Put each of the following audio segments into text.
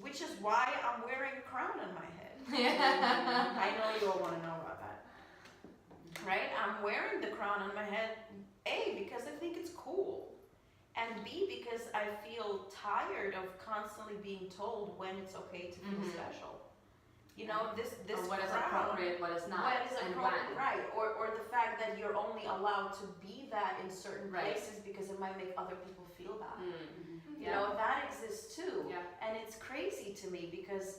which is why I'm wearing a crown on my head. I know you all want to know about that. Right? I'm wearing the crown on my head, A, because I think it's cool, and B, because I feel tired of constantly being told when it's okay to feel special. You know, this or what is crown, appropriate, what is not, what is and appropriate, when. right? Or the fact that you're only allowed to be that in certain places because it might make other people feel bad. You know, that exists too. Yeah. And it's crazy to me because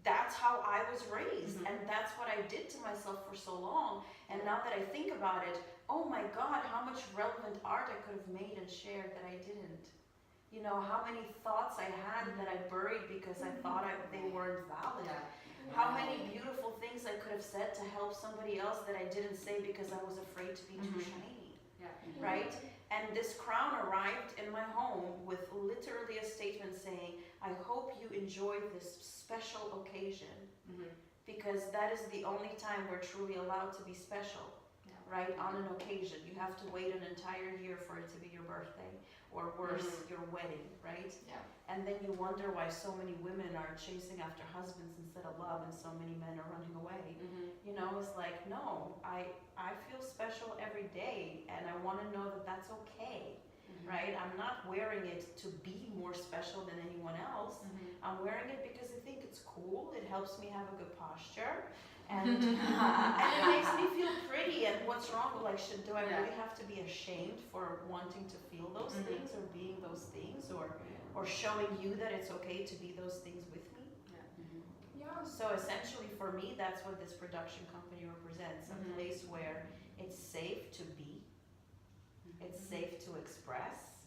that's how I was raised, and that's what I did to myself for so long. And now that I think about it, oh my God, how much relevant art I could have made and shared that I didn't. You know, how many thoughts I had that I buried because I thought they weren't valid. Yeah. How many beautiful things I could have said to help somebody else that I didn't say because I was afraid to be too shiny. Yeah. Right? And this crown arrived in my home with literally a statement saying, I hope you enjoy this special occasion, because that is the only time we're truly allowed to be special. Right? On an occasion. You have to wait an entire year for it to be your birthday, or worse, your wedding, right? Yeah. And then you wonder why so many women are chasing after husbands instead of love, and so many men are running away. You know, it's like, no, I feel special every day, and I want to know that that's okay, right? I'm not wearing it to be more special than anyone else. I'm wearing it because I think it's cool. It helps me have a good posture. And, and it makes me feel pretty. And what's wrong? Like, do I really have to be ashamed for wanting to feel those things, or being those things, or showing you that it's okay to be those things with me? So essentially, for me, that's what this production company represents: a place where it's safe to be, it's safe to express,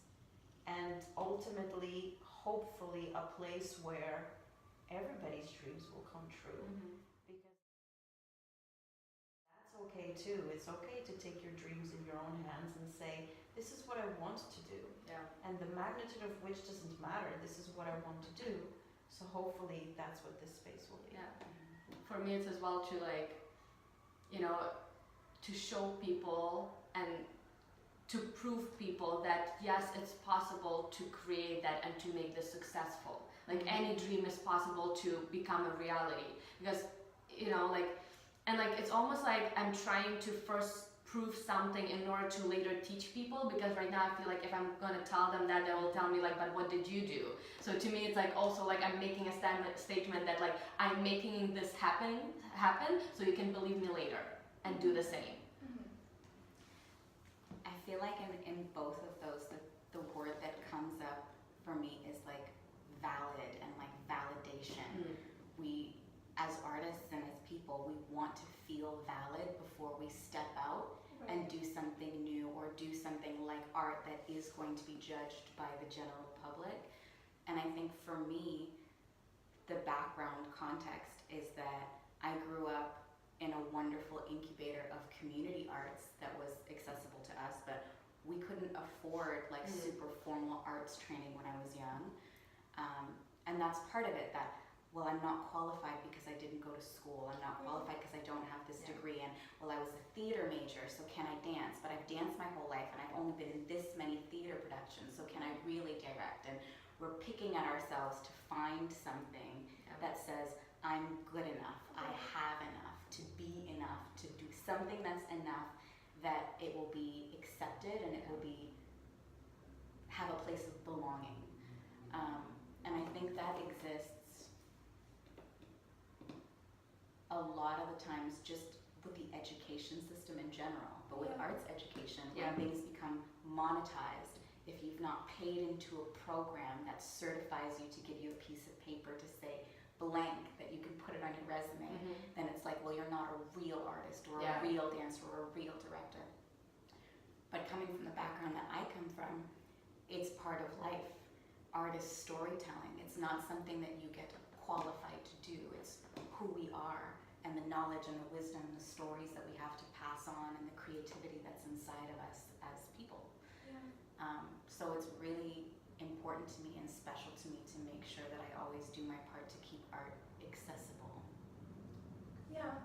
and ultimately, hopefully, a place where everybody's dreams will come true. Okay too. It's okay to take your dreams in your own hands and say, this is what I want to do. Yeah. And the magnitude of which doesn't matter. This is what I want to do. So hopefully that's what this space will be. Yeah. For me, it's as well to, like, you know, to show people and to prove people that yes, it's possible to create that and to make this successful. Like any dream is possible to become a reality, because, you know, like, and like it's almost like I'm trying to first prove something in order to later teach people, because right now I feel like if I'm gonna tell them that, they will tell me like, but what did you do? So to me it's like also like I'm making a statement that like I'm making this happen so you can believe me later and do the same. I feel like in both of those, the word that comes up for me is like valid and like validation. We, as artists and as people, we want to feel valid before we step out and do something new or do something like art that is going to be judged by the general public. And I think for me, the background context is that I grew up in a wonderful incubator of community arts that was accessible to us, but we couldn't afford like super formal arts training when I was young. And that's part of it, that well, I'm not qualified because I didn't go to school. I'm not qualified because I don't have this degree. And well, I was a theater major, so can I dance? But I've danced my whole life and I've only been in this many theater productions, so can I really direct? And we're picking at ourselves to find something that says, I'm good enough, I have enough, to be enough, to do something that's enough that it will be accepted and it will be have a place of belonging. And I think that exists a lot of the times just with the education system in general, but with arts education, when things become monetized, if you've not paid into a program that certifies you to give you a piece of paper to say blank, that you can put it on your resume, then it's like, well, you're not a real artist or a real dancer or a real director. But coming from the background that I come from, it's part of life. Art is storytelling. It's not something that you get qualified to do. It's who we are and the knowledge and the wisdom and the stories that we have to pass on and the creativity that's inside of us as people. So it's really important to me and special to me to make sure that I always do my part to keep art accessible. Yeah.